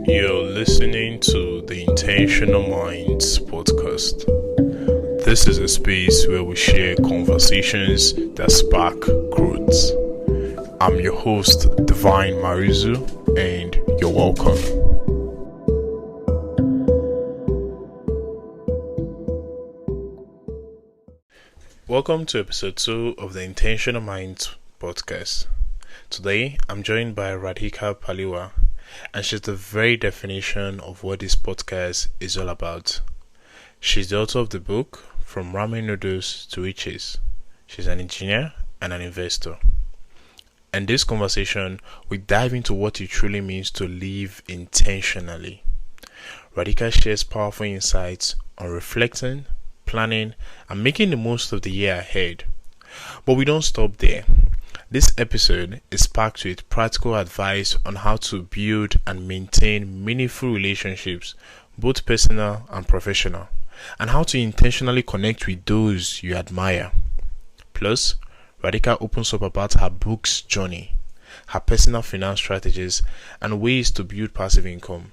You're listening to the Intentional Minds podcast. This is a space where we share conversations that spark growth. I'm your host, Divine Marizu, and you're welcome. Welcome to episode 2 of the Intentional Minds podcast. Today, I'm joined by Radhika Palliwa, and she's the very definition of what this podcast is all about. She's the author of the book, From Ramen Noodles to Riches. She's an engineer and an investor. In this conversation, we dive into what it truly means to live intentionally. Radhika shares powerful insights on reflecting, planning, and making the most of the year ahead. But we don't stop there. This episode is packed with practical advice on how to build and maintain meaningful relationships, both personal and professional, and how to intentionally connect with those you admire. Plus, Radhika opens up about her book's journey, her personal finance strategies, and ways to build passive income.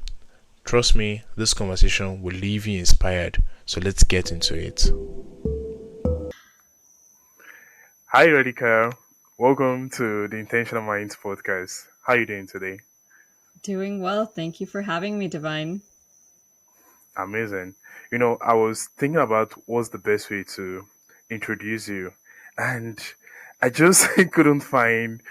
Trust me, this conversation will leave you inspired, so let's get into it. Hi Radhika, welcome to the Intentional Minds podcast. How are you doing today? Doing well. Thank you for having me, Divine. Amazing. I was thinking about what's the best way to introduce you, and I just couldn't find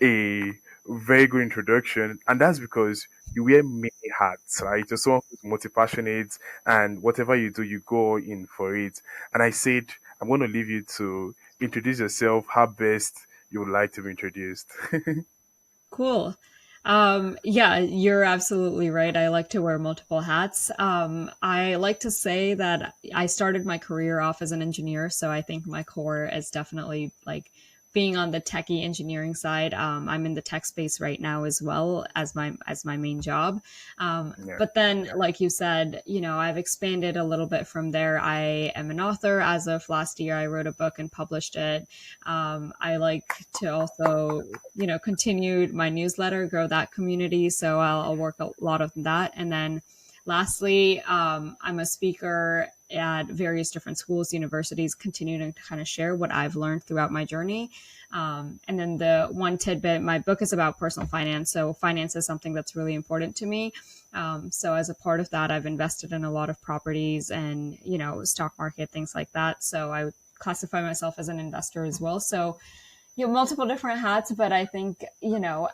a very good introduction, and that's because you wear many hats, right? You're someone who's multi-passionate, and whatever you do, you go in for it. And I said, I'm going to leave you to introduce yourself, how best you would like to be introduced. Cool. Yeah, you're absolutely right. I like to wear multiple hats. I like to say that I started my career off as an engineer, so I think my core is definitely like being on the techie engineering side. I'm in the tech space right now as well as my main job. Yeah. But then, like you said, I've expanded a little bit from there. I am an author. As of last year, I wrote a book and published it. I like to also, continue my newsletter, grow that community. So I'll work a lot of that. And then lastly, I'm a speaker at various different schools, universities, continuing to kind of share what I've learned throughout my journey. And then the one tidbit, my book is about personal finance. So finance is something that's really important to me. So as a part of that, I've invested in a lot of properties and, stock market, things like that. So I would classify myself as an investor as well. So multiple different hats, but I think,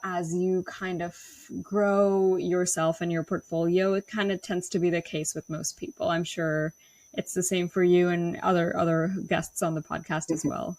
as you kind of grow yourself and your portfolio, it kind of tends to be the case with most people. I'm sure it's the same for you and other guests on the podcast as well.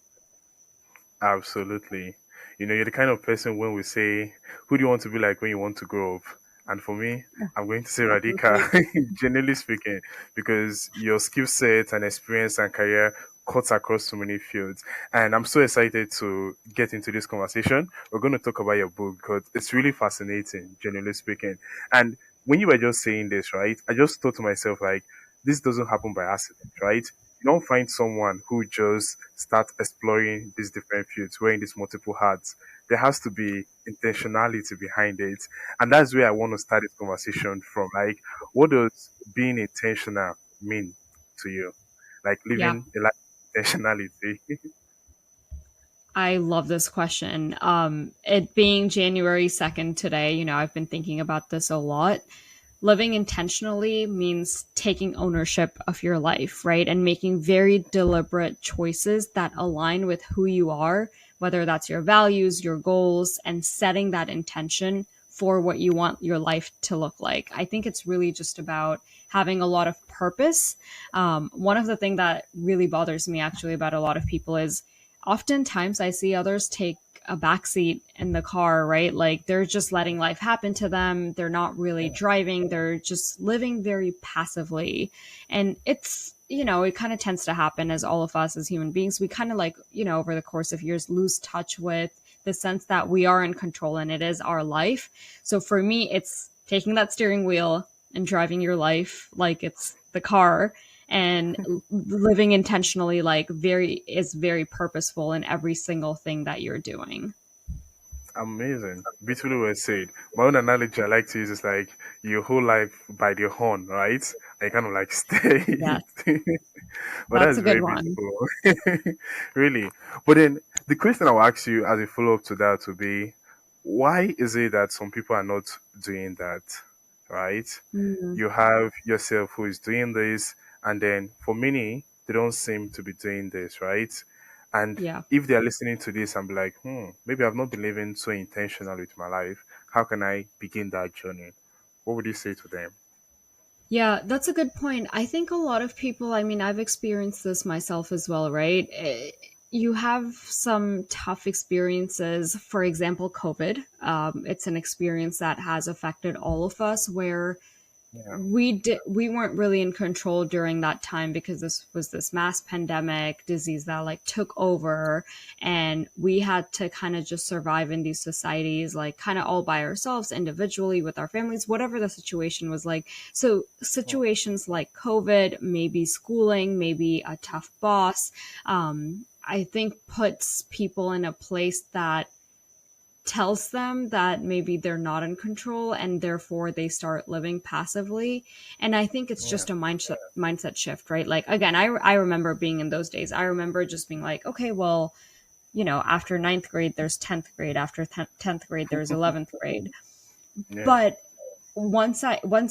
Absolutely. You're the kind of person when we say, who do you want to be like when you want to grow up? And for me, I'm going to say Radhika, generally speaking, because your skill set and experience and career cuts across so many fields. And I'm so excited to get into this conversation. We're going to talk about your book because it's really fascinating, generally speaking. And when you were just saying this, right, I just thought to myself, like, this doesn't happen by accident, right? You don't find someone who just starts exploring these different fields, wearing these multiple hats. There has to be intentionality behind it. And that's where I want to start this conversation from. Like, what does being intentional mean to you? Like living a life of intentionality. I love this question. It being January 2nd today, I've been thinking about this a lot. Living intentionally means taking ownership of your life, right? And making very deliberate choices that align with who you are, whether that's your values, your goals, and setting that intention for what you want your life to look like. I think it's really just about having a lot of purpose. One of the things that really bothers me actually about a lot of people is oftentimes I see others take a backseat in the car, right? Like they're just letting life happen to them. They're not really driving. They're just living very passively. And it's, it kind of tends to happen as all of us as human beings. We kind of like, over the course of years, lose touch with the sense that we are in control and it is our life. So for me, it's taking that steering wheel and driving your life like it's the car, and living intentionally is very purposeful in every single thing that you're doing. Amazing. Beautifully well said. My own analogy I like to use is like your whole life by the horn, right? I kind of like stay Yes, it. But that's that's a good very one. beautiful. Really. But then the question I'll ask you as a follow up to that would be, why is it that some people are not doing that? Right? Mm, You have yourself who is doing this, and then for many, they don't seem to be doing this, right? And yeah. if they're listening to this and be like, maybe I've not been living so intentional with my life, how can I begin that journey? What would you say to them? Yeah, that's a good point. I think a lot of people, I mean, I've experienced this myself as well, right? You have some tough experiences. For example, COVID. It's an experience that has affected all of us where Yeah, we weren't really in control during that time because this was this mass pandemic disease that like took over, and we had to kind of just survive in these societies like kind of all by ourselves individually with our families, whatever the situation was like. So situations like COVID, maybe schooling, maybe a tough boss, I think puts people in a place that tells them that maybe they're not in control and therefore they start living passively. And I think it's yeah, just a mindset shift, right? Like again, I remember being in those days. I remember just being like, okay, well, after ninth grade there's 10th grade, after 10th grade there's 11th grade. yeah, But once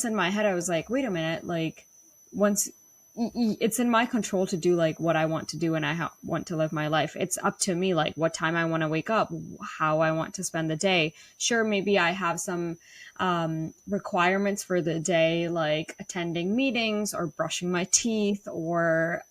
in my head I was like, wait a minute, like once it's in my control to do like what I want to do, and want to live my life. It's up to me, like what time I want to wake up, how I want to spend the day. Sure, maybe I have some requirements for the day, like attending meetings or brushing my teeth or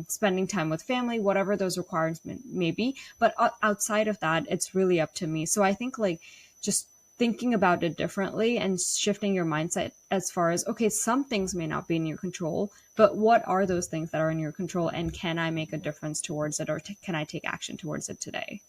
spending time with family, whatever those requirements may be. But outside of that, it's really up to me. So I think like just thinking about it differently and shifting your mindset as far as, okay, some things may not be in your control, but what are those things that are in your control, and can I make a difference towards it, or can I take action towards it today?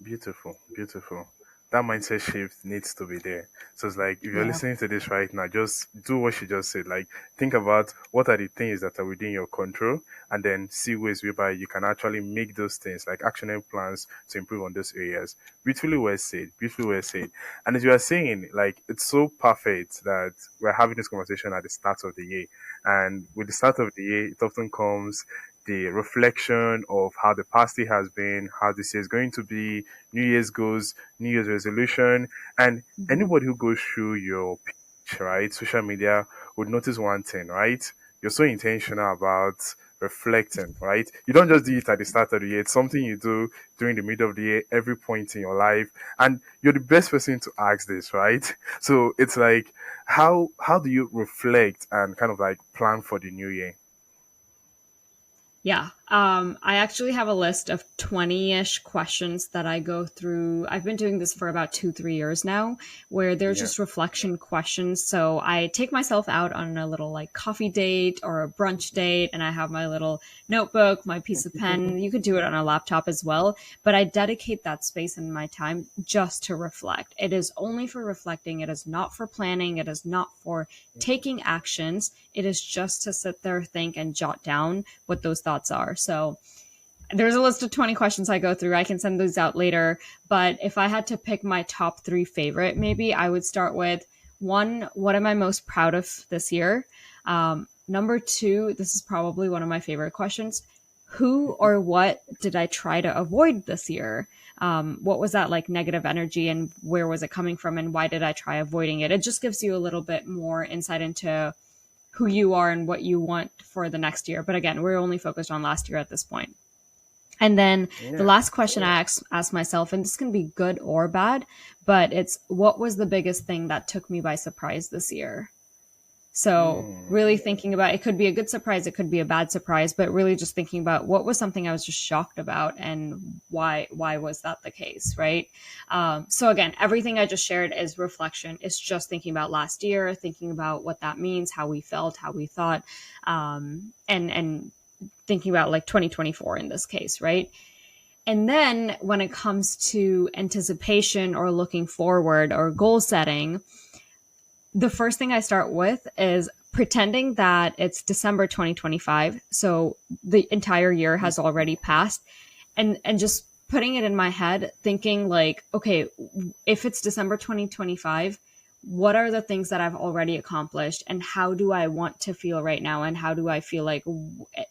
beautiful, beautiful. That mindset shift needs to be there. So it's like if you're Yeah. listening to this right now, just do what she just said. Like think about what are the things that are within your control, and then see ways whereby you can actually make those things like actionable plans to improve on those areas. Beautifully well said. Beautifully well said. And as you are saying, like it's so perfect that we're having this conversation at the start of the year. And with the start of the year, it often comes the reflection of how the past year has been, how this year is going to be, New Year's goes, New Year's resolution, and Mhm. anybody who goes through your page, right, social media would notice one thing, right? You're so intentional about reflecting, right? You don't just do it at the start of the year. It's something you do during the middle of the year, every point in your life, and you're the best person to ask this, right? So it's like, how do you reflect and kind of like plan for the new year? Yeah. I actually have a list of 20-ish questions that I go through. I've been doing this for about 2, 3 years now, where they're Yeah. just reflection questions. So I take myself out on a little like coffee date or a brunch date, and I have my little notebook, my piece of pen. You could do it on a laptop as well, but I dedicate that space in my time just to reflect. It is only for reflecting. It is not for planning. It is not for taking actions. It is just to sit there, think, and jot down what those thoughts are. So there's a list of 20 questions I go through. I can send those out later. But if I had to pick my top three favorite, maybe I would start with one, what am I most proud of this year? Number two, this is probably one of my favorite questions. Who or what did I try to avoid this year? What was that like negative energy, and where was it coming from, and why did I try avoiding it? It just gives you a little bit more insight into who you are and what you want for the next year. But again, we're only focused on last year at this point. And then the Yeah. last question I ask myself, and this can be good or bad, but it's what was the biggest thing that took me by surprise this year? So Mm. really thinking about, it could be a good surprise, it could be a bad surprise, but really just thinking about what was something I was just shocked about, and why was that the case, right? So again, everything I just shared is reflection. It's just thinking about last year, thinking about what that means, how we felt, how we thought, and thinking about like 2024 in this case, right? And then when it comes to anticipation or looking forward or goal setting, the first thing I start with is pretending that it's December 2025. So the entire year has already passed, and just putting it in my head, thinking like, okay, if it's December 2025, what are the things that I've already accomplished and how do I want to feel right now and how do I feel like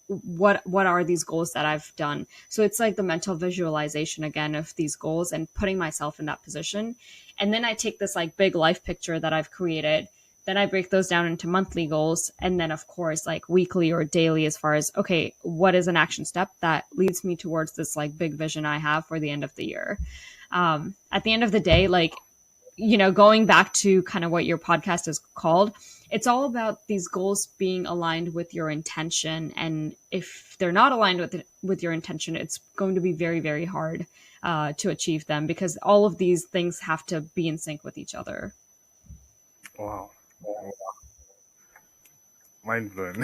what are these goals that I've done? So it's like the mental visualization again of these goals and putting myself in that position. And then I take this like big life picture that I've created, then I break those down into monthly goals. And then, of course, like weekly or daily, as far as, okay, what is an action step that leads me towards this like big vision I have for the end of the year? At the end of the day, like, going back to kind of what your podcast is called, it's all about these goals being aligned with your intention. And if they're not aligned with your intention, it's going to be very, very hard to achieve them because all of these things have to be in sync with each other. Wow. Mind blown.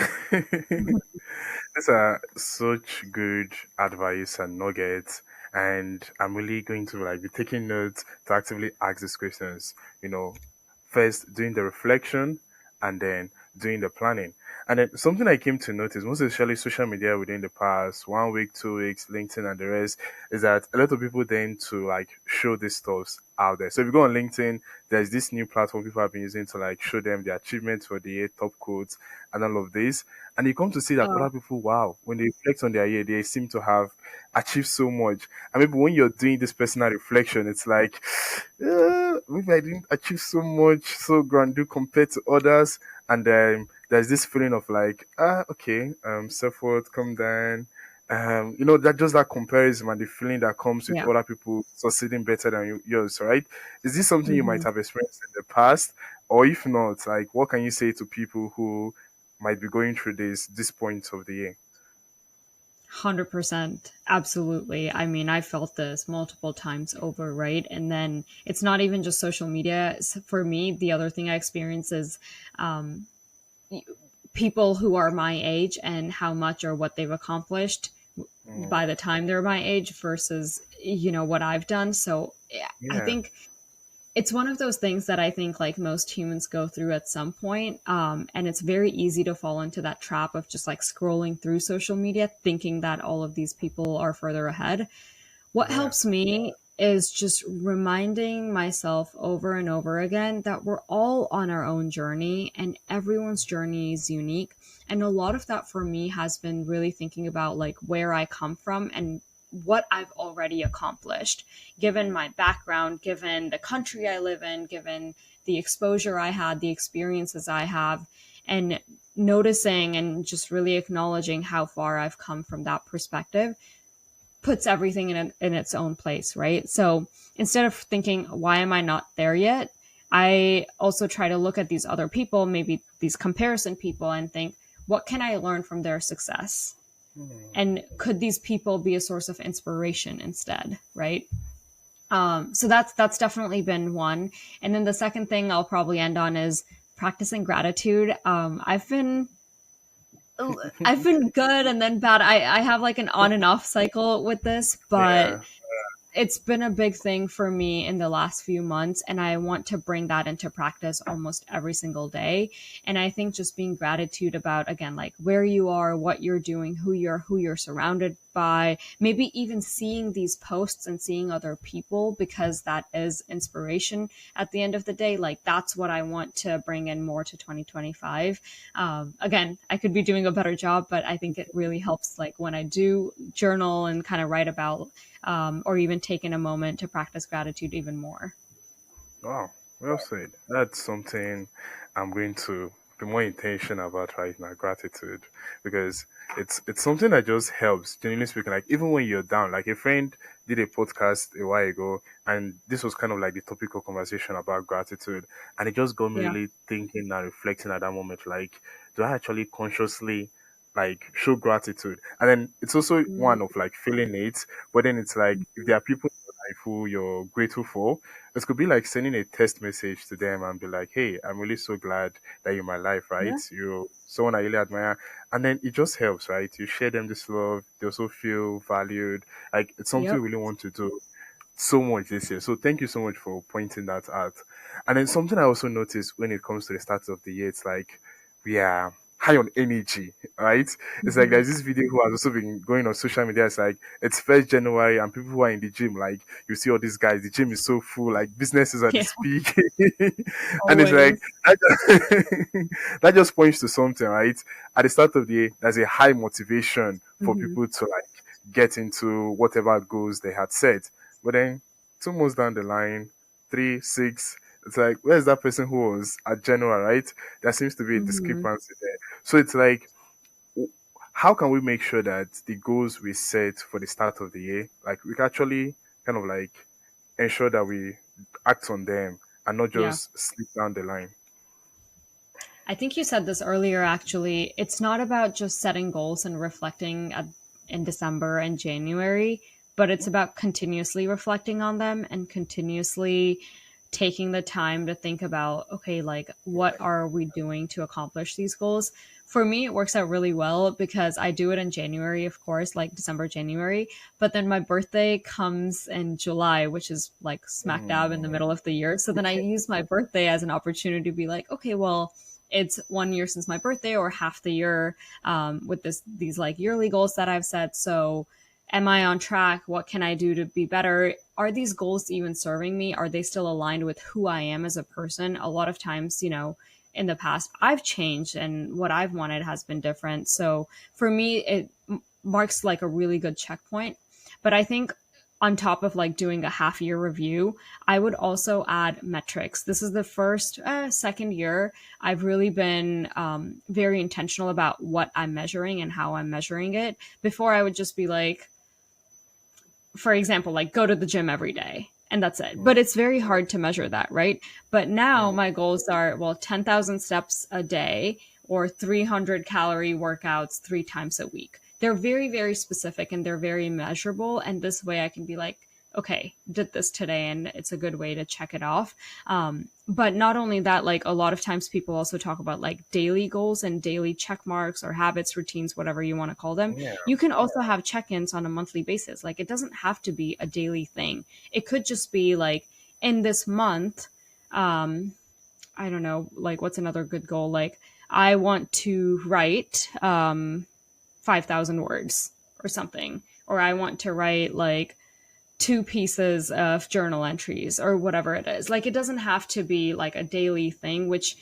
These are such good advice and nuggets, and I'm really going to like be taking notes to actively ask these questions. You know, first doing the reflection, and then doing the planning. And then something I came to notice, most especially social media within the past 1 week, 2 weeks, LinkedIn and the rest, is that a lot of people tend to like show these stuffs out there. So if you go on LinkedIn, there's this new platform people have been using to like show them the achievements for the year, top quotes, and all of this. And you come to see that Oh, other people, wow, when they reflect on their year, they seem to have achieved so much. And maybe when you're doing this personal reflection, it's like, maybe I didn't achieve so much, so grandeur compared to others. And then there's this feeling of like, okay, self worth, come down. That just that comparison and the feeling that comes with yeah. other people succeeding better than yours, right? Is this something you might Mhm. have experienced in the past? Or if not, like, what can you say to people who might be going through this point of the year? 100%. Absolutely. I mean, I felt this multiple times over, right? And then it's not even just social media. For me, the other thing I experience is um, people who are my age and how much or what they've accomplished Mm, by the time they're my age versus, what I've done. So yeah, I yeah, think it's one of those things that I think like most humans go through at some point. And it's very easy to fall into that trap of just like scrolling through social media, thinking that all of these people are further ahead. What yeah, helps me is just reminding myself over and over again that we're all on our own journey and everyone's journey is unique. And a lot of that for me has been really thinking about like where I come from and what I've already accomplished, given my background, given the country I live in, given the exposure I had, the experiences I have, and noticing and just really acknowledging how far I've come from that perspective puts everything in its own place, right? So instead of thinking, why am I not there yet? I also try to look at these other people, maybe these comparison people, and think, what can I learn from their success? mm, And could these people be a source of inspiration instead, right? So that's definitely been one. And then the second thing I'll probably end on is practicing gratitude. I've been good and then bad. I have like an on and off cycle with this, but yeah. it's been a big thing for me in the last few months and I want to bring that into practice almost every single day. And I think just being gratitude about again like where you are, what you're doing, who you're surrounded by, maybe even seeing these posts and seeing other people because that is inspiration at the end of the day. Like that's what I want to bring in more to 2025. Again, I could be doing a better job, but I think it really helps like when I do journal and kind of write about or even taking a moment to practice gratitude even more. Wow, well said. That's something I'm going to be more intentional about right now, gratitude, because it's something that just helps. Genuinely speaking, like even when you're down, like a friend did a podcast a while ago, and this was kind of like the topic of conversation about gratitude, and it just got me Yeah. really thinking and reflecting at that moment, like, do I actually consciously like show gratitude? And then it's also Mm, one of like feeling it, but then it's like if there are people in your life who you're grateful for, it could be like sending a text message to them and be like, "Hey, I'm really so glad that you're in my life, right? yeah. You're someone I really admire." And then it just helps, right? You share them this love, they also feel valued. Like it's something Yep. we really want to do so much this year. So thank you so much for pointing that out. And then something I also noticed when it comes to the start of the year, it's like we are high on energy, right? It's like Mm-hmm. there's this video who has also been going on social media. It's like it's 1st January and people who are in the gym, like you see all these guys, the gym is so full, like businesses at the Yeah, speak. And it's like always. that that just points to something, right? At the start of the year, there's a high motivation for Mm-hmm. people to like get into whatever goals they had set. But then 2 months down the line, three, six, it's like where's that person who was at January, right? There seems to be a Mm-hmm. discrepancy there. So it's like how can we make sure that the goals we set for the start of the year, like we can actually kind of like ensure that we act on them and not Yeah. just slip down the line? I think you said this earlier, actually. It's not about just setting goals and reflecting in December and January, but it's about continuously reflecting on them and continuously taking the time to think about, okay, like, what are we doing to accomplish these goals? For me, it works out really well because I do it in January, of course, like December, January. But then my birthday comes in July, which is like smack dab in the Mm, middle of the year. So then I use my birthday as an opportunity to be like, okay, well, it's 1 year since my birthday or half the year with these like yearly goals that I've set. So am I on track? What can I do to be better? Are these goals even serving me? Are they still aligned with who I am as a person? A lot of times, in the past, I've changed and what I've wanted has been different. So for me, it marks like a really good checkpoint. But I think on top of like doing a half year review, I would also add metrics. This is the first, second year I've really been very intentional about what I'm measuring and how I'm measuring it. Before, I would just be like, for example, like go to the gym every day and that's it. mm, But it's very hard to measure that, right? But now mm. my goals are, well, 10,000 steps a day or 300 calorie workouts 3 times a week. They're very, very specific and they're very measurable. And this way I can be like, okay, did this today, and it's a good way to check it off. But not only that, like a lot of times people also talk about like daily goals and daily check marks or habits, routines, whatever you want to call them. Yeah. You can also have check-ins on a monthly basis. Like it doesn't have to be a daily thing. It could just be like in this month, um, I don't know, like what's another good goal? Like I want to write 5,000 words or something, or I want to write like 2 pieces of journal entries or whatever it is. Like it doesn't have to be like a daily thing, which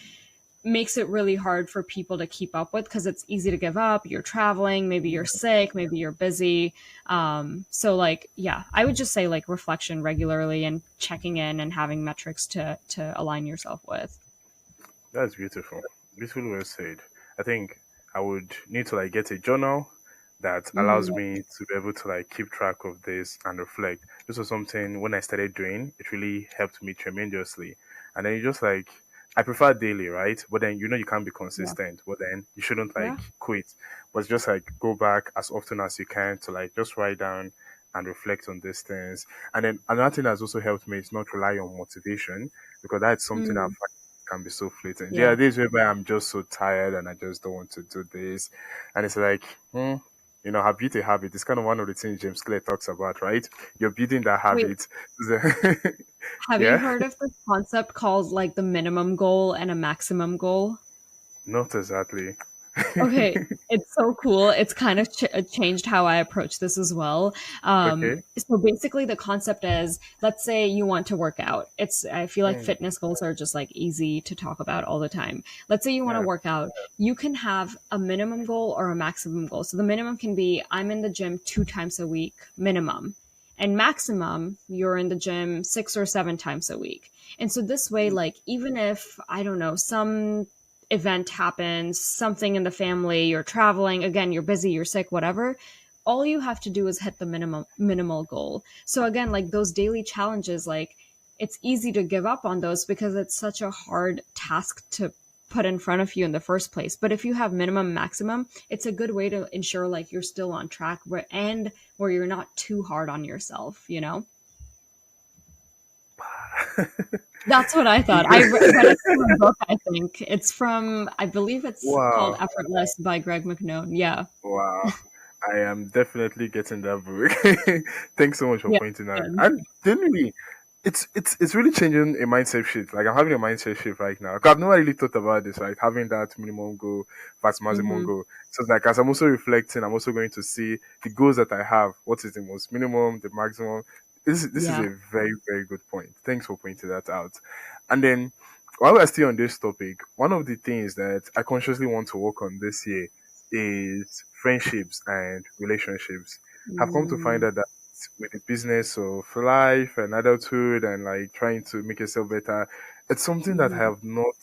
makes it really hard for people to keep up with because it's easy to give up. You're traveling, maybe you're sick, maybe you're busy. So like, yeah, I would just say like reflection regularly and checking in and having metrics to align yourself with. That's beautiful. Beautifully well said. I think I would need to like get a journal that allows Hmm. me to be able to like keep track of this and reflect. This was something when I started doing, it really helped me tremendously. And then you just like I prefer daily, right? But then you can't be Yeah. consistent. But then you shouldn't Yeah. like quit. But just like go back as often as you can to like just write down and reflect on these things. And then another thing that's also helped me is not rely on motivation because that's something I've Mm, can be so fleeting. There yeah. are days where I'm just so tired and I just don't want to do this. And it's like, habit a habit. It's kind of one of the things James Clear talks about, right? You're building that Wait, habit. have you Yeah? heard of this concept called like the minimum goal and a maximum goal? Not exactly. Okay, it's so cool. It's kind of changed how I approach this as well. Okay. So basically, the concept is, let's say you want to work out. I feel like Mm, fitness goals are just like easy to talk about all the time. Let's say you want to yeah. work out. You can have a minimum goal or a maximum goal. So the minimum can be, I'm in the gym 2 times a week, minimum. And maximum, you're in the gym 6 or 7 times a week. And so this way, like, even if, I don't know, some event happens, something in the family, you're traveling, again, you're busy, you're sick, whatever, all you have to do is hit the minimal goal. So again, like those daily challenges, like it's easy to give up on those because it's such a hard task to put in front of you in the first place. But if you have minimum maximum, it's a good way to ensure like you're still on track and where you're not too hard on yourself. That's what I thought. I read it from a book, I think. I believe it's called Wow. Effortless by Greg McKeown. Yeah. Wow. I am definitely getting that book. Thanks so much for Yeah. pointing out. Good. And genuinely, it's really changing a mindset shift. Like I'm having a mindset shift right now. 'Cause I've never really thought about this, right? Having that minimum goal versus maximum Mm-hmm. goal. So it's like as I'm also reflecting, I'm also going to see the goals that I have. What is the most minimum, the maximum? This is Yeah. a very, very good point. Thanks for pointing that out. And then while we're still on this topic, one of the things that I consciously want to work on this year is friendships and relationships. I've come to find Mm, out that with the business of life and adulthood and like trying to make yourself better, it's something that I mhm. have not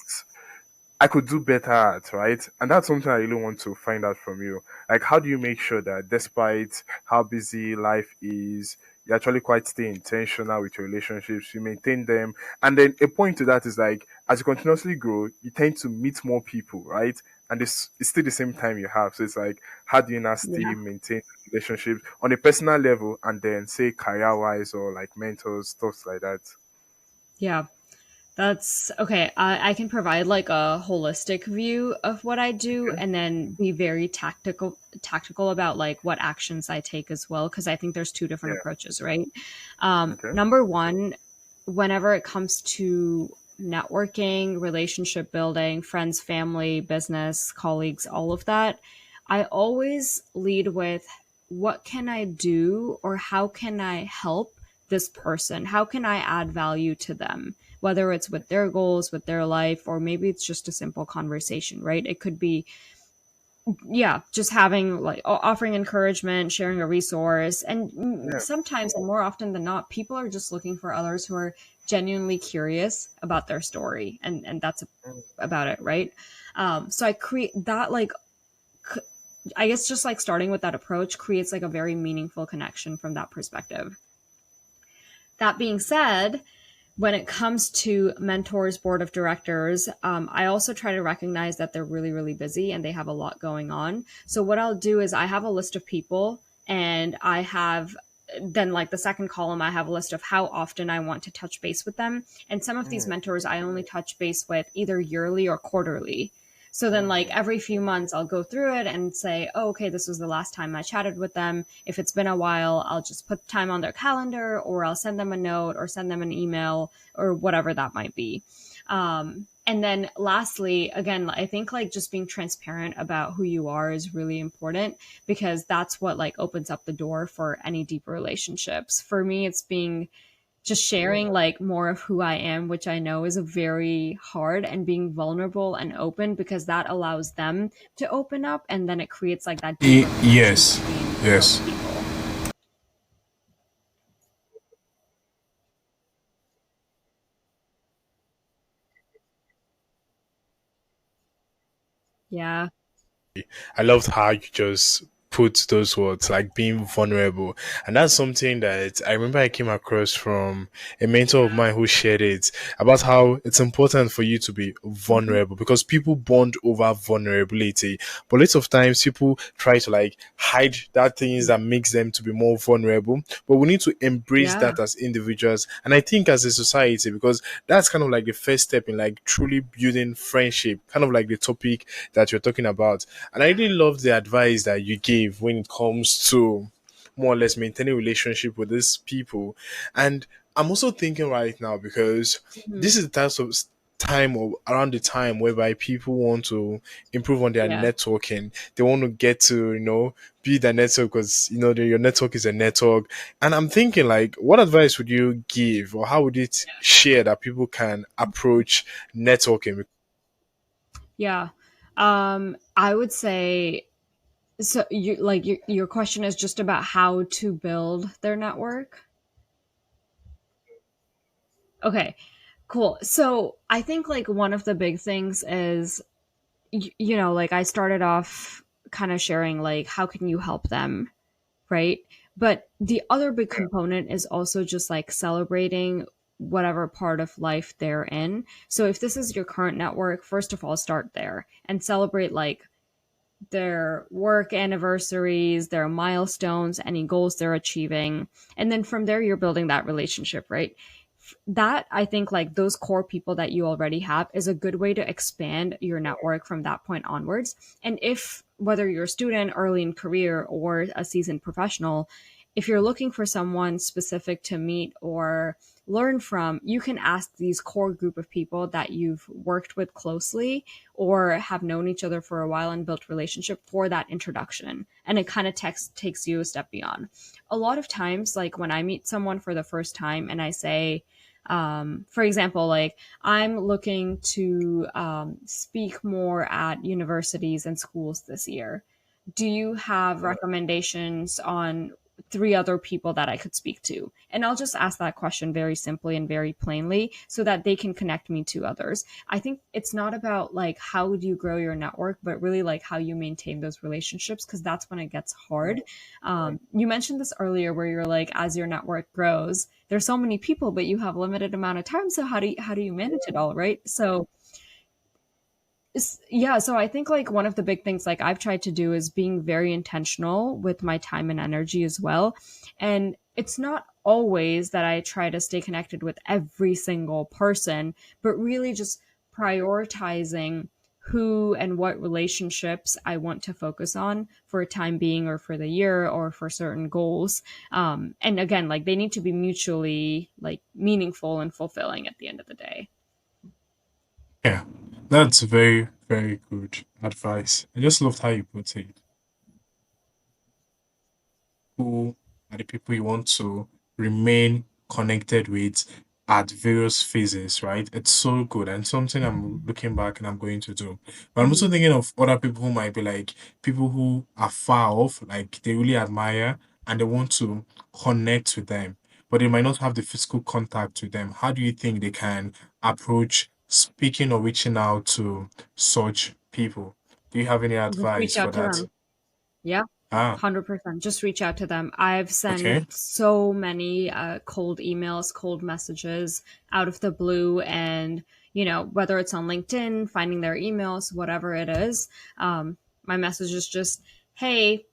I could do better at, right? And that's something I really want to find out from you. Like, how do you make sure that despite how busy life is, you actually quite stay intentional with your relationships, you maintain them. And then a point to that is like, as you continuously grow, you tend to meet more people, right? And it's still the same time you have. So it's like, how do you now Yeah. still maintain relationships on a personal level and then say career wise or like mentors, stuff like that? Yeah. That's okay. I can provide like a holistic view of what I do Okay. and then be very tactical about like what actions I take as well because I think there's two different Yeah. approaches, right? Okay. Number one, whenever it comes to networking, relationship building, friends, family, business, colleagues, all of that, I always lead with what can I do or how can I help this person? How can I add value to them? Whether it's with their goals, with their life, or maybe it's just a simple conversation, right? It could be, yeah, just having like offering encouragement, sharing a resource. And Yeah. sometimes, and more often than not, people are just looking for others who are genuinely curious about their story. And that's Mm, about it, right? So I create that, like, I guess just like starting with that approach creates like a very meaningful connection from that perspective. That being said, when it comes to mentors, board of directors, I also try to recognize that they're really, really busy and they have a lot going on. So what I'll do is I have a list of people and I have then like the second column, I have a list of how often I want to touch base with them. And some of these mm, mentors I only touch base with either yearly or quarterly. So then, like mm, every few months, I'll go through it and say, oh, okay, this was the last time I chatted with them. If it's been a while, I'll just put time on their calendar or I'll send them a note or send them an email or whatever that might be. And then lastly, again, I think like just being transparent about who you are is really important because that's what like opens up the door for any deeper relationships. For me, it's being just sharing like more of who I am, which I know is a very hard, and being vulnerable and open because that allows them to open up and then it creates like that deeper connection Yes, between both yes. people. Yeah. I loved how you just put those words like being vulnerable. And that's something that I remember I came across from a mentor of mine who shared it about how it's important for you to be Mhm. vulnerable because people bond over vulnerability. But lots of times people try to like hide that things that makes them to be more vulnerable. But we need to embrace Yeah. that as individuals. And I think as a society, because that's kind of like the first step in like truly building friendship, kind of like the topic that you're talking about. And I really loved the advice that you gave when it comes to more or less maintaining relationship with these people. And I'm also thinking right now because Mhm. this is the type of time or around the time whereby people want to improve on their Yeah. networking. They want to get to, build their network because, your network is a network. And I'm thinking like, what advice would you give or how would it share that people can approach networking? Yeah. I would say so you like your question is just about how to build their network. Okay. Cool. So, I think like one of the big things is like I started off kind of sharing like how can you help them, right? But the other big component is also just like celebrating whatever part of life they're in. So if this is your current network, first of all, start there and celebrate like their work anniversaries, their milestones, any goals they're achieving. And then from there, you're building that relationship, right? That I think like those core people that you already have is a good way to expand your network from that point onwards. And if whether you're a student early in career or a seasoned professional, if you're looking for someone specific to meet or learn from, you can ask these core group of people that you've worked with closely or have known each other for a while and built relationship for that introduction. And it kind of takes you a step beyond. A lot of times, like when I meet someone for the first time and I say, for example, like I'm looking to speak more at universities and schools this year. Do you have recommendations on three other people that I could speak to? And I'll just ask that question very simply and very plainly so that they can connect me to others. I think it's not about like how do you grow your network, but really like how you maintain those relationships, because that's when it gets hard. You mentioned this earlier where you're like, as your network grows, there's so many people, but you have limited amount of time. So how do you manage it all, right? So yeah, so I think like one of the big things like I've tried to do is being very intentional with my time and energy as well. And it's not always that I try to stay connected with every single person, but really just prioritizing who and what relationships I want to focus on for a time being or for the year or for certain goals. And again, like they need to be mutually like meaningful and fulfilling at the end of the day. Yeah, that's very, very good advice. I just loved how you put it. Who are the people you want to remain connected with at various phases, right? It's so good and something I'm looking back and I'm going to do. But I'm also Mhm. thinking of other people who might be like people who are far off, like they really admire and they want to connect with them, but they might not have the physical contact with them. How do you think they can approach speaking or reaching out to such people? Do you have any Just advice reach for out to that? them. Yeah, Ah, 100%. Just reach out to them. I've sent okay. so many cold emails, cold messages out of the blue, and whether it's on LinkedIn, finding their emails, whatever it is. My message is just, "Hey,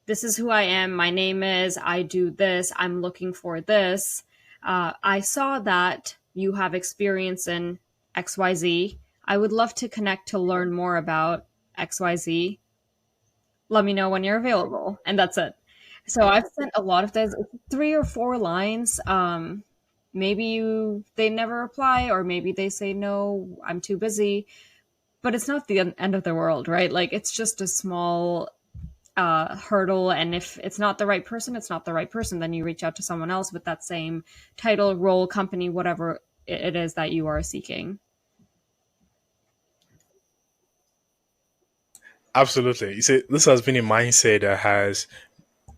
this is who I am. My name is. I do this. I'm looking for this. I saw that you have experience in XYZ. I would love to connect to learn more about XYZ. Let me know when you're available," and that's it. So I've sent a lot of those, three or four lines. Maybe they never reply, or maybe they say no, I'm too busy. But it's not the end of the world, right? Like it's just a small hurdle, and if it's not the right person, it's not the right person. Then you reach out to someone else with that same title, role, company, whatever it is that you are seeking. Absolutely. You see, this has been a mindset that has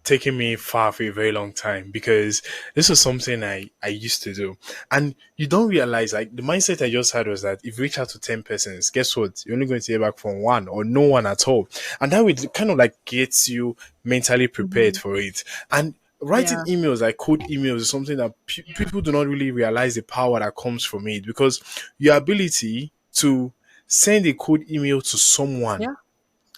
taken me far for a very long time because this is something I used to do. And you don't realize, like, the mindset I just had was that if you reach out to 10 persons, guess what? You're only going to hear back from one or no one at all. And that would kind of like gets you mentally prepared Hmm. for it. And writing Yeah, emails, like code emails, is something that people do not really realize the power that comes from it because your ability to send a code email to someone, yeah,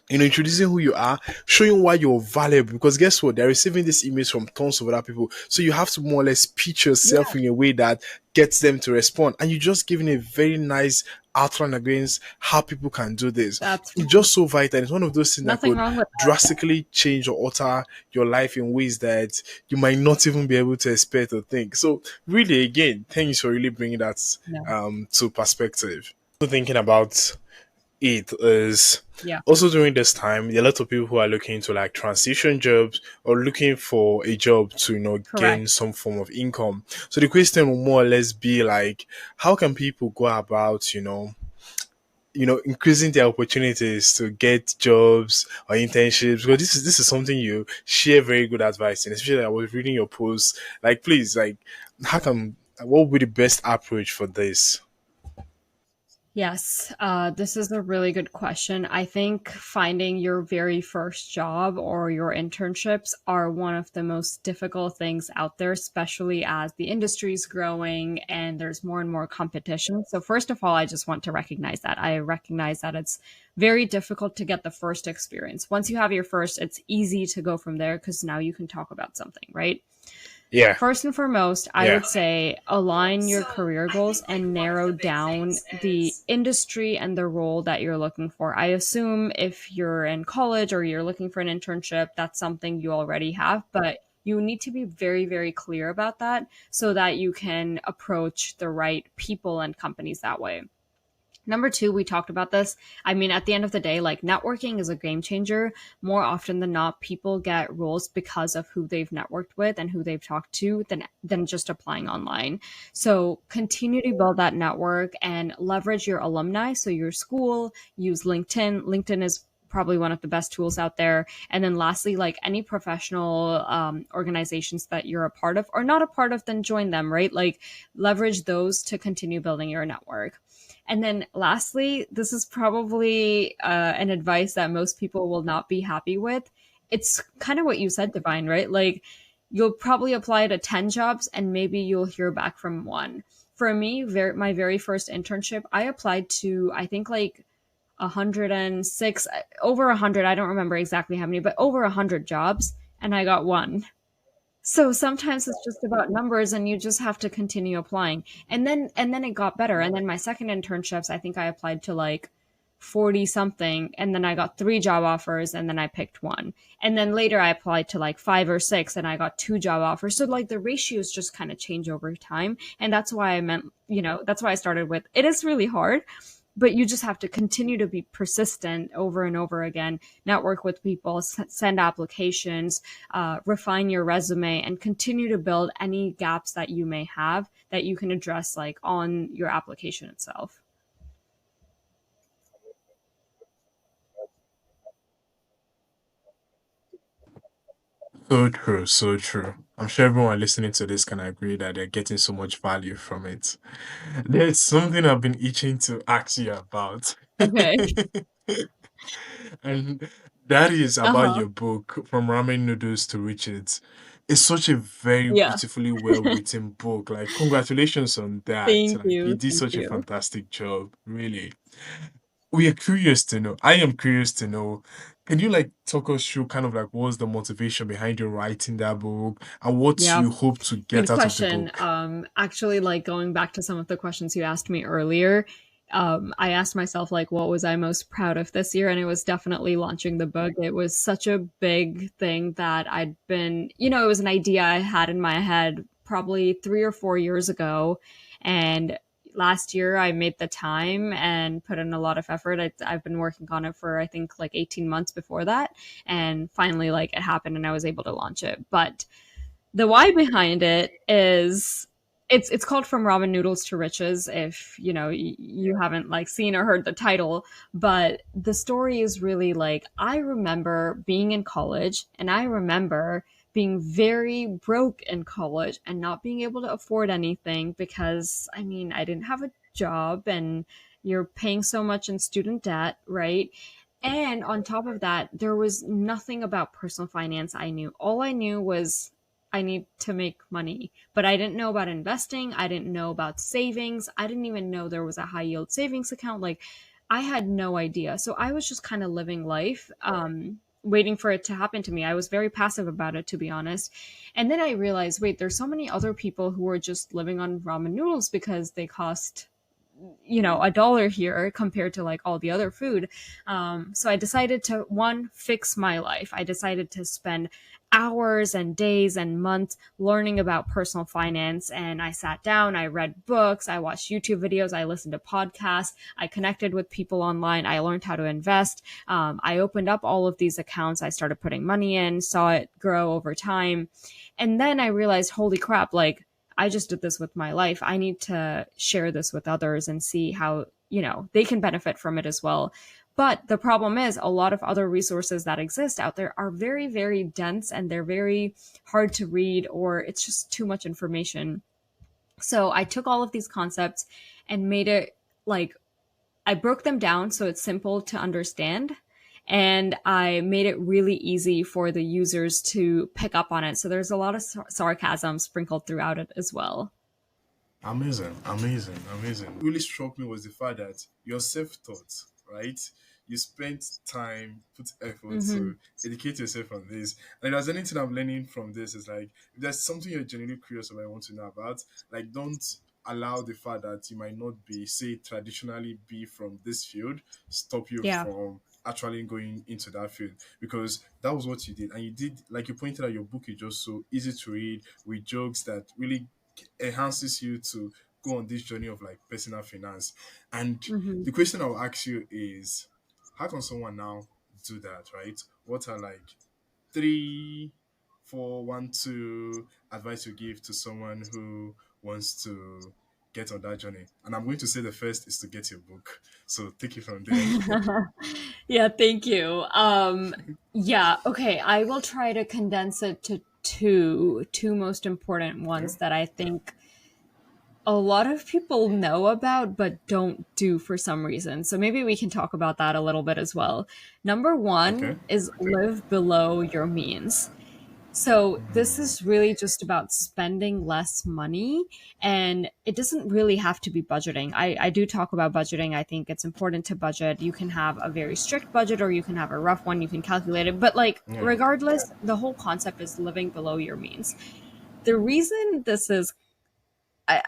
introducing who you are, showing why you're valuable. Because guess what? They're receiving this image from tons of other people. So you have to more or less pitch yeah. yourself in a way that gets them to respond. And you're just giving a very nice outline against how people can do this. That's It's just so vital. It's one of those things that nothing could wrong with drastically change or alter your life in ways that you might not even be able to expect or think. So really, again, thanks for really bringing that that. to perspective. Thinking about it is Yeah, also during this time, there are a lot of people who are looking to like transition jobs or looking for a job to gain correct. some form of income. So the question will more or less be like, how can people go about increasing their opportunities to get jobs or internships? Because this is something you share very good advice, and especially I was reading your post. Like, please, like, how can what would be the best approach for this? Yes, this is a really good question. I think finding your very first job or your internships are one of the most difficult things out there, especially as the industry is growing and there's more and more competition. So, first of all, I just want to recognize that. I recognize that it's very difficult to get the first experience. Once you have your first, it's easy to go from there because now you can talk about something, right? Yeah, First and foremost, I yeah. would say align your career goals and narrow down the industry and the role that you're looking for. I assume if you're in college or you're looking for an internship, that's something you already have. But You need to be very, very clear about that so that you can approach the right people and companies that way. Number two, we talked about this. I mean, at the end of the day, like networking is a game changer. More often than not, people get roles because of who they've networked with and who they've talked to than just applying online. So continue to build that network and leverage your alumni. So your school, use LinkedIn. LinkedIn is probably one of the best tools out there. And then lastly, like any professional organizations that you're a part of or not a part of, then join them, right? Like leverage those to continue building your network. And then lastly, this is probably an advice that most people will not be happy with. It's kind of what you said, Divine, right? Like you'll probably apply to 10 jobs and maybe you'll hear back from one. For me, my very first internship, I applied to, I think like 106, over 100, I don't remember exactly how many, but over 100 jobs, and I got one. So sometimes it's just about numbers and you just have to continue applying. And then it got better. And then my second internships, I think I applied to like 40 something and then I got three job offers and then I picked one. And then later I applied to like five or six and I got two job offers. So like the ratios just kind of change over time. And that's why I meant, that's why I started with it is really hard, but you just have to continue to be persistent over and over again, network with people, send applications, refine your resume, and continue to build any gaps that you may have that you can address like on your application itself. So true, so true. I'm sure everyone listening to this can agree that they're getting so much value from it. There's something I've been itching to ask you about. Okay. And that is about Uh-huh. your book, From Ramen Noodles to Riches. It's such a very Yeah. beautifully well written book. Like, congratulations on that. Thank Like, you you. did Thank such a you. fantastic job, really. We are curious to know. I am curious to know. Can you like talk us through kind of like what was the motivation behind you writing that book and what Yeah. you hope to get Good out of the question. book? Actually, like going back to some of the questions you asked me earlier, I asked myself like, what was I most proud of this year? And it was definitely launching the book. It was such a big thing that I'd been, it was an idea I had in my head probably 3 or 4 years ago, and last year I made the time and put in a lot of effort. I've been working on it for I think like 18 months before that, and finally like it happened and I was able to launch it. But the why behind it is it's called From Ramen Noodles to Riches, if you haven't like seen or heard the title. But the story is really like, I remember being in college and I remember being very broke in college and not being able to afford anything because I mean I didn't have a job, and you're paying so much in student debt, right? And on top of that, there was nothing about personal finance I knew. All I knew was I need to make money, but I didn't know about investing. I didn't know about savings. I didn't even know there was a high yield savings account. Like, I had no idea. So I was just kind of living life, waiting for it to happen to me. I was very passive about it, to be honest. And then I realized, wait, there's so many other people who are just living on ramen noodles because they cost $1 here compared to like all the other food. So I decided to one fix my life. I decided to spend hours and days and months learning about personal finance, and I sat down, I read books, I watched YouTube videos, I listened to podcasts, I connected with people online, I learned how to invest. I opened up all of these accounts, I started putting money in, saw it grow over time, and then I realized, holy crap, like I just did this with my life. I need to share this with others and see how, they can benefit from it as well. But the problem is, a lot of other resources that exist out there are very, very dense and they're very hard to read, or it's just too much information. So I took all of these concepts and made it like, I broke them down so it's simple to understand. And I made it really easy for the users to pick up on it. So there's a lot of sarcasm sprinkled throughout it as well. Amazing, amazing, amazing. Really struck me was the fact that you're self-taught, right? You spent time, put effort Hmm. to educate yourself on this. And if there's anything I'm learning from this, is like if there's something you're genuinely curious about, I want to know about, like don't allow the fact that you might not be, say, traditionally be from this field stop you Yeah. from actually going into that field, because that was what you did. And you did, like you pointed out, your book is just so easy to read with jokes that really enhances you to go on this journey of like personal finance. And Hmm. the question I'll ask you is, how can someone now do that, right? What are like three, four, one, two advice you give to someone who wants to get on that journey? And I'm going to say the first is to get your book. So take it from there. Yeah, thank you. Yeah, okay, I will try to condense it to two most important Yeah. ones that I think a lot of people know about but don't do for some reason. So maybe we can talk about that a little bit as well. Number Okay. one is live below your means. So this is really just about spending less money, and it doesn't really have to be budgeting. I do talk about budgeting. I think it's important to budget. You can have a very strict budget or you can have a rough one. You can calculate it. But like Yeah. regardless, the whole concept is living below your means. The reason this is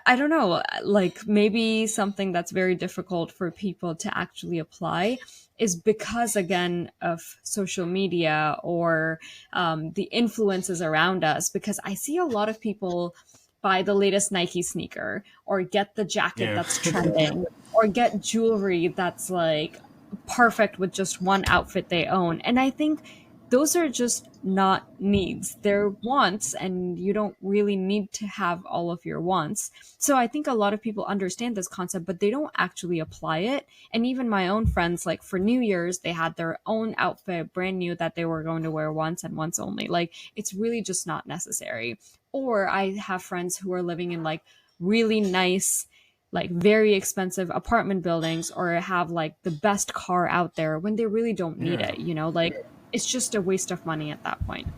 I don't know, like maybe something that's very difficult for people to actually apply is because, again, of social media or the influences around us. Because I see a lot of people buy the latest Nike sneaker or get the jacket Yeah. that's trending or get jewelry that's like perfect with just one outfit they own. And I think those are just not needs. They're wants, and you don't really need to have all of your wants. So I think a lot of people understand this concept, but they don't actually apply it. And even my own friends, like for New Year's, they had their own outfit brand new that they were going to wear once and once only. Like it's really just not necessary. Or I have friends who are living in like really nice, like very expensive apartment buildings or have like the best car out there when they really don't need Yeah. it, you know, like it's just a waste of money at that point.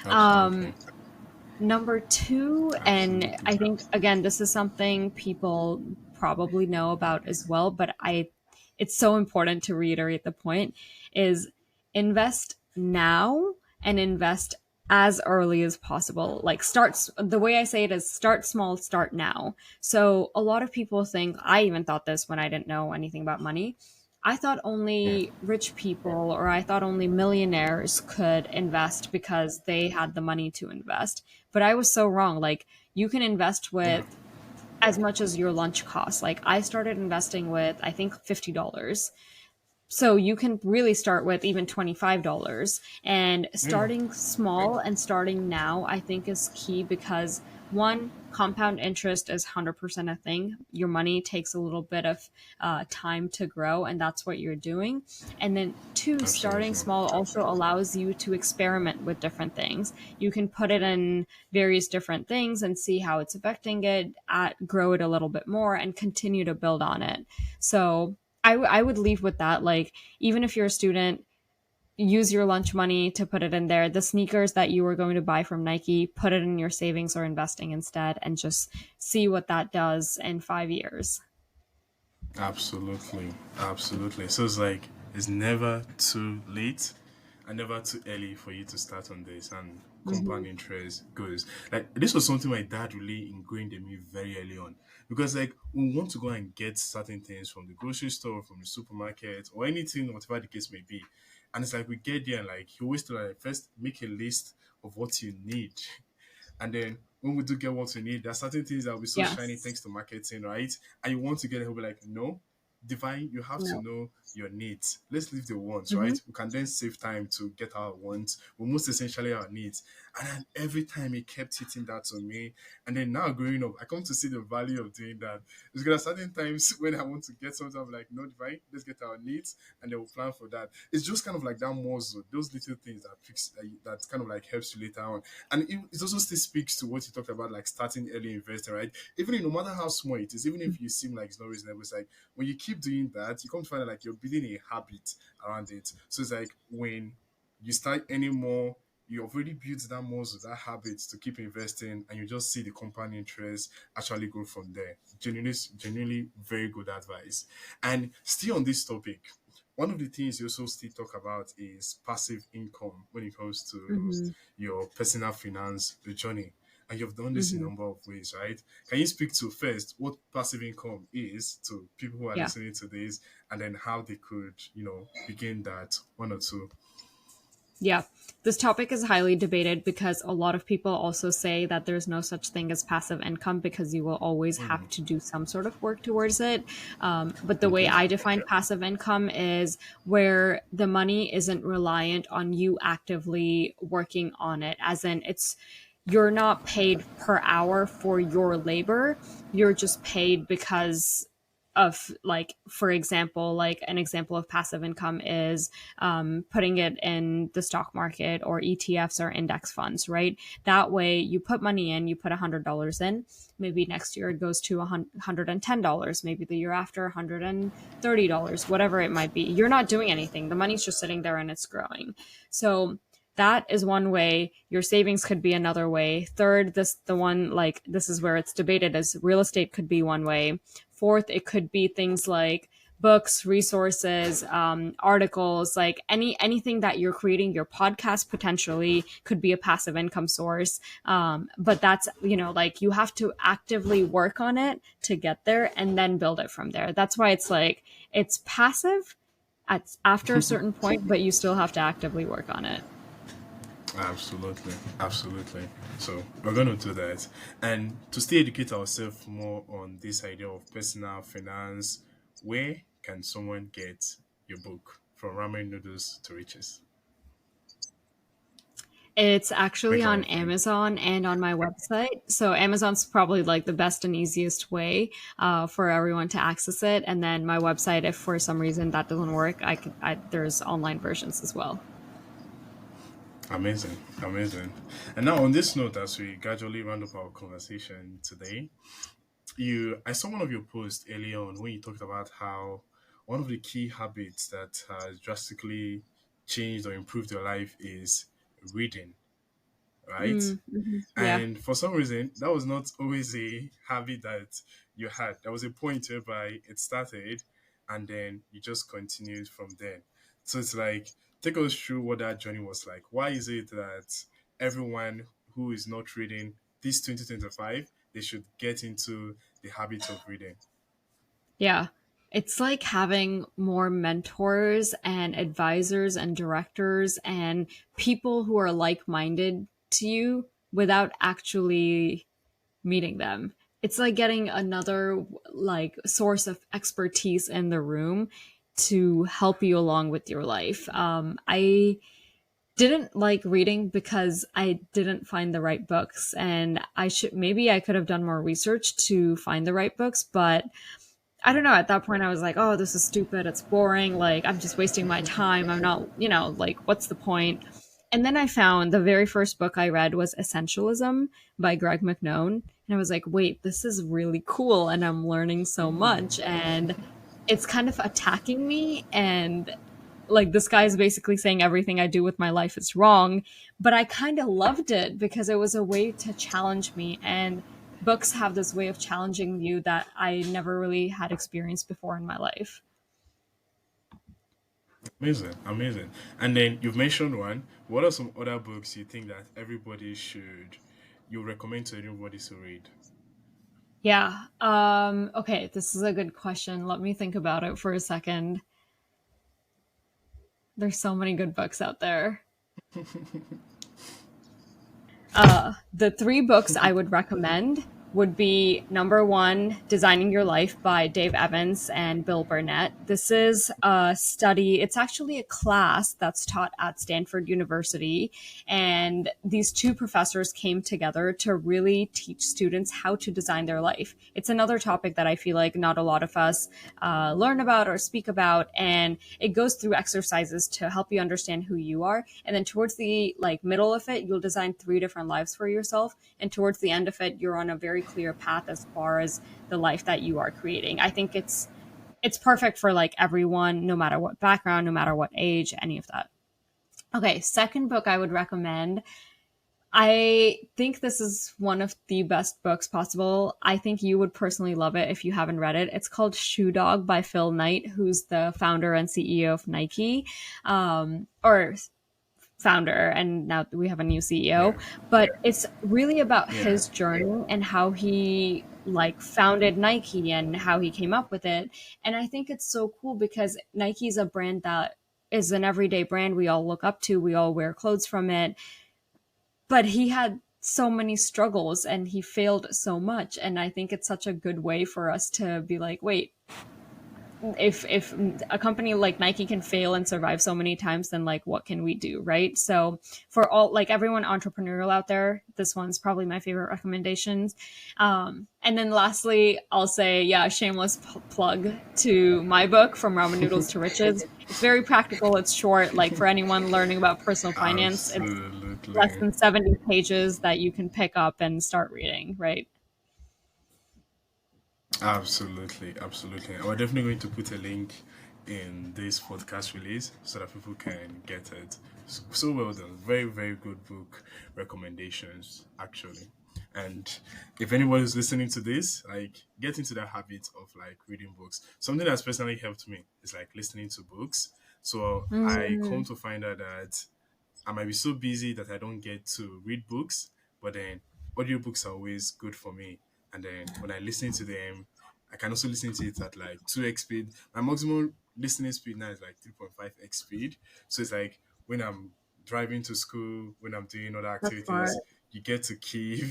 Absolutely. Um, Number two, and Absolutely. I think again, this is something people probably know about as well, but it's so important to reiterate the point is invest now and invest as early as possible. Like the way I say it is start small, start now. So a lot of people think, I even thought this when I didn't know anything about money. I thought Yeah. only rich people or I thought only millionaires could invest because they had the money to invest. But I was so wrong. Like you can invest Yeah. with as much as your lunch costs. Like I started investing with I think $50. So you can really start with even $25, and Yeah. starting small and starting now I think is key because one, compound interest is 100% a thing. Your money takes a little bit of time to grow, and that's what you're doing. And then two, starting Absolutely. small also allows you to experiment with different things. You can put it in various different things and see how it's affecting it, grow it a little bit more, and continue to build on it. So I would leave with that. Like, even if you're a student, use your lunch money to put it in there. The sneakers that you were going to buy from Nike, put it in your savings or investing instead, and just see what that does in 5 years. Absolutely. Absolutely. So it's like it's never too late and never too early for you to start on this, and Hmm. compound interest goes. Like this was something my dad really ingrained in me very early on. Because like we want to go and get certain things from the grocery store, from the supermarket, or anything, whatever the case may be. And it's like we get there and like he always tell like first make a list of what you need. And then when we do get what we need, there are certain things that will be so shiny Yes. thanks to marketing, right? And you want to get it, he'll be like, no, Divine, you have to No. know your needs. Let's leave the wants, Hmm. right? We can then save time to get our wants, but most essentially our needs. And then every time he kept hitting that to me. And then now growing up, I come to see the value of doing that. Because there are certain times when I want to get something, I'm like, no, Divine, let's get our needs and then we'll plan for that. It's just kind of like that muscle, those little things that fix that kind of like helps you later on. And it also still speaks to what you talked about, like starting early investing, right? Even if, no matter how small it is, even if you seem like it's not reasonable, it's like when you keep doing that, you come to find out like you're building a habit around it. So it's like when you start earning more, you've already built that muscle, that habit to keep investing, and you just see the compound interest actually grow from there. Genuinely very good advice. And still on this topic, one of the things you also still talk about is passive income when it comes to Hmm. your personal finance journey. and you've done this in a Hmm. number of ways, right? Can you speak to first what passive income is to people who are Yeah. listening to this, and then how they could, begin that one or two? Yeah, this topic is highly debated because a lot of people also say that there's no such thing as passive income because you will always have Hmm. to do some sort of work towards it. But the way Okay. I define passive income is where the money isn't reliant on you actively working on it, as in you're not paid per hour for your labor. You're just paid because of, like, for example, like an example of passive income is putting it in the stock market or ETFs or index funds, right? That way you put money in, you put $100 in, maybe next year it goes to $110, maybe the year after $130, whatever it might be. You're not doing anything. The money's just sitting there and it's growing. So that is one way. Your savings could be another way. Third, this is where it's debated, as real estate could be one way. Fourth, it could be things like books, resources, articles, like anything that you're creating. Your podcast potentially could be a passive income source. But that's, like, you have to actively work on it to get there and then build it from there. That's why it's like it's passive after a certain point, but you still have to actively work on it. Absolutely, absolutely. So we're going to do that, and to still educate ourselves more on this idea of personal finance. Where can someone get your book, From Ramen Noodles to Riches? It's Where actually can on one find it? Amazon and on my website. So Amazon's probably like the best and easiest way for everyone to access it. And then my website, if for some reason that doesn't work, there's online versions as well. Amazing, amazing. And now, on this note, as we gradually round up our conversation today, I saw one of your posts earlier on when you talked about how one of the key habits that has drastically changed or improved your life is reading, right? Yeah. And for some reason, that was not always a habit that you had. There was a point whereby it started and then you just continued from then. So it's like, take us through what that journey was like. Why is it that everyone who is not reading this 2025, they should get into the habit of reading? Yeah. It's like having more mentors and advisors and directors and people who are like minded to you without actually meeting them. It's like getting another, like, source of expertise in the room to help you along with your life. I didn't like reading because I didn't find the right books, and I could have done more research to find the right books, but I don't know. At that point, I was like, oh, this is stupid. It's boring. Like, I'm just wasting my time. I'm not, like, what's the point? And then I found the very first book I read was Essentialism by Greg McNone. And I was like, wait, this is really cool. And I'm learning so much. And it's kind of attacking me. And like, this guy's basically saying everything I do with my life is wrong. But I kind of loved it because it was a way to challenge me. And books have this way of challenging you that I never really had experienced before in my life. Amazing, amazing. And then you've mentioned one. What are some other books you think that you recommend to everybody to read? Yeah. Okay, this is a good question. Let me think about it for a second. There's so many good books out there. The three books I would recommend would be number one, Designing Your Life by Dave Evans and Bill Burnett. This is a study, it's actually a class that's taught at Stanford University. And these two professors came together to really teach students how to design their life. It's another topic that I feel like not a lot of us learn about or speak about. And it goes through exercises to help you understand who you are. And then towards the middle of it, you'll design three different lives for yourself. And towards the end of it, you're on a very clear path as far as the life that you are creating. I think it's perfect for like everyone, no matter what background, no matter what age, any of that. Okay, second book I would recommend. I think this is one of the best books possible. I think you would personally love it if you haven't read it. It's called Shoe Dog by Phil Knight, who's the founder and CEO of Nike. Or founder, and now we have a new CEO. Yeah. But it's really about Yeah. his journey and how he like founded Nike and how he came up with it. And I think it's so cool because Nike's a brand that is an everyday brand we all look up to. We all wear clothes from it. But he had so many struggles and he failed so much. And I think it's such a good way for us to be like, wait, if a company like Nike can fail and survive so many times, then like what can we do, right? So for all like everyone entrepreneurial out there, this one's probably my favorite recommendations. And then lastly, I'll say, yeah, shameless plug to my book, From Ramen Noodles to Riches. It's very practical. It's short. Like for anyone learning about personal finance, it's less Absolutely. than 70 pages that you can pick up and start reading, right? Absolutely, absolutely. And we're definitely going to put a link in this podcast release so that people can get it. So well done. Very, very good book recommendations, actually. And if anybody's listening to this, like get into that habit of like reading books. Something that's personally helped me is like listening to books. So I come Mm, to find out that I might be so busy that I don't get to read books, but then audiobooks are always good for me. And then when I listen to them, I can also listen to it at like 2x speed. My maximum listening speed now is like 3.5x speed. So it's like when I'm driving to school, when I'm doing other that's smart. activities, you get to keep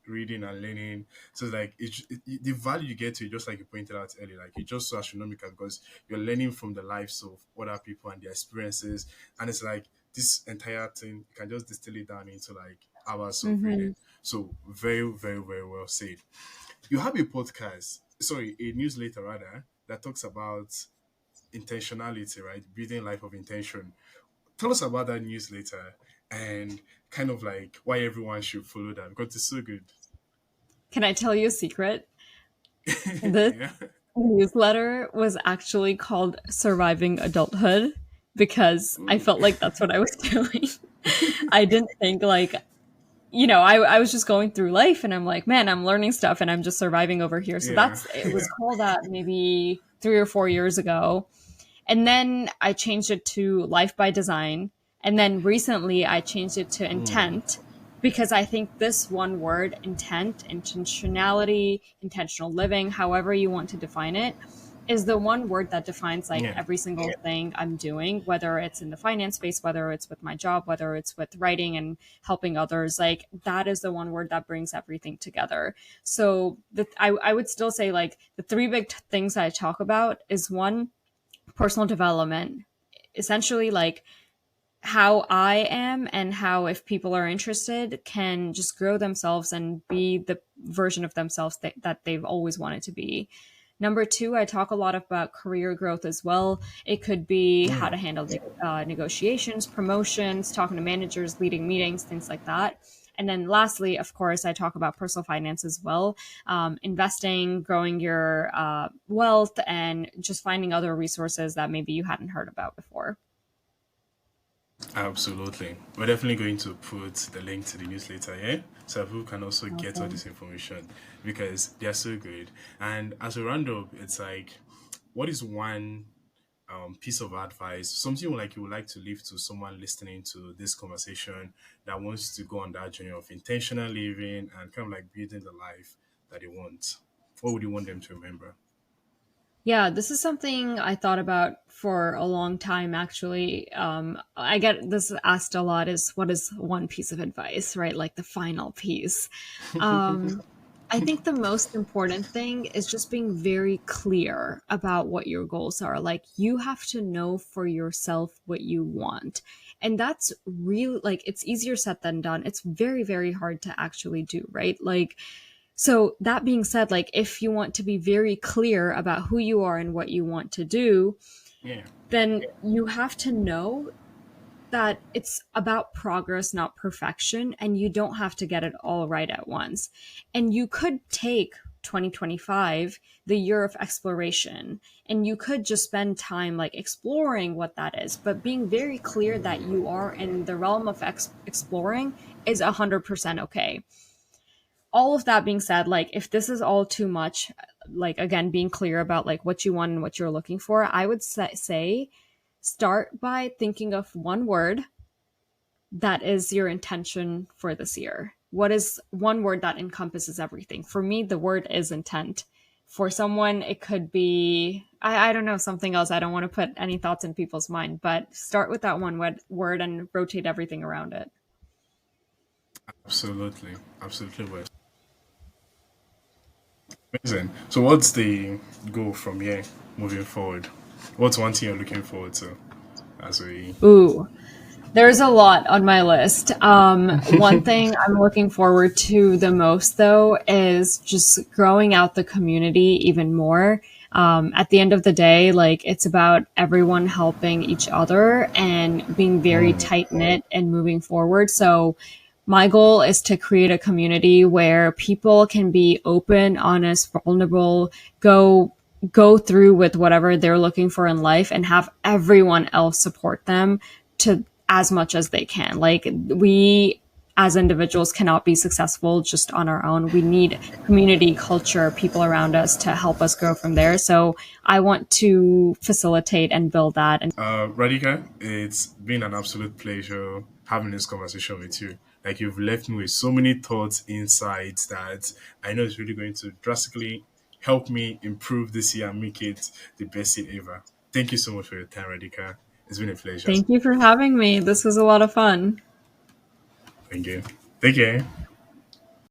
reading and learning. So it's like the value you get to it, just like you pointed out earlier, like it's just so astronomical because you're learning from the lives of other people and their experiences. And it's like this entire thing, you can just distill it down into like hours of reading. Hmm. So very, very, very well said. You have a podcast, sorry, a newsletter rather, that talks about intentionality, right? Building life of intention. Tell us about that newsletter and kind of like why everyone should follow that because it's so good. Can I tell you a secret? This Yeah. newsletter was actually called Surviving Adulthood because I Ooh. felt like that's what I was doing. I didn't think like, I was just going through life and I'm like, man, I'm learning stuff and I'm just surviving over here. So Yeah. it was called that maybe 3 or 4 years ago. And then I changed it to Life by Design. And then recently I changed it to Mm. Intent because I think this one word, intent, intentionality, intentional living, however you want to define it, is the one word that defines like Yeah. every single thing I'm doing, whether it's in the finance space, whether it's with my job, whether it's with writing and helping others. Like that is the one word that brings everything together. So I would still say like the three big things I talk about is one, personal development, essentially like how I am and how if people are interested can just grow themselves and be the version of themselves that they've always wanted to be. Number two, I talk a lot about career growth as well. It could be how Mm. to handle negotiations, promotions, talking to managers, leading meetings, things like that. And then lastly, of course, I talk about personal finance as well, investing, growing your wealth, and just finding other resources that maybe you hadn't heard about before. Absolutely. We're definitely going to put the link to the newsletter here so that people can also get all Awesome. this information because they're so good. And as a roundup, it's like, what is one piece of advice, something like you would like to leave to someone listening to this conversation that wants to go on that journey of intentional living and kind of like building the life that they want? What would you want them to remember? Yeah, this is something I thought about for a long time, actually. I get this asked a lot is what is one piece of advice, right? Like the final piece. Um, I think the most important thing is just being very clear about what your goals are. Like you have to know for yourself what you want. And that's really like it's easier said than done. It's very, very hard to actually do, right? Like so that being said, like if you want to be very clear about who you are and what you want to do, Yeah. then you have to know that it's about progress, not perfection, and you don't have to get it all right at once. And you could take 2025, the year of exploration, and you could just spend time like exploring what that is, but being very clear that you are in the realm of exploring is 100% okay. All of that being said, like if this is all too much, like again, being clear about like what you want and what you're looking for, I would say start by thinking of one word that is your intention for this year? What is one word that encompasses everything? For me, the word is intent. For someone, it could be, I don't know, something else. I don't want to put any thoughts in people's mind, but start with that one word and rotate everything around it. Absolutely, absolutely, Wes. Amazing. So, what's the goal from here moving forward? What's one thing you're looking forward to as we? Ooh, there's a lot on my list. One thing I'm looking forward to the most, though, is just growing out the community even more. At the end of the day, like it's about everyone helping each other and being very Mm, tight knit and moving forward. So, my goal is to create a community where people can be open, honest, vulnerable, go through with whatever they're looking for in life and have everyone else support them to as much as they can. Like we as individuals cannot be successful just on our own. We need community, culture, people around us to help us grow from there. So I want to facilitate and build that. And Radhika, it's been an absolute pleasure having this conversation with you. Like you've left me with so many thoughts, insights that I know is really going to drastically help me improve this year and make it the best year ever. Thank you so much for your time, Radhika. It's been a pleasure. thank you for having me. This was a lot of fun. Thank you. Take care.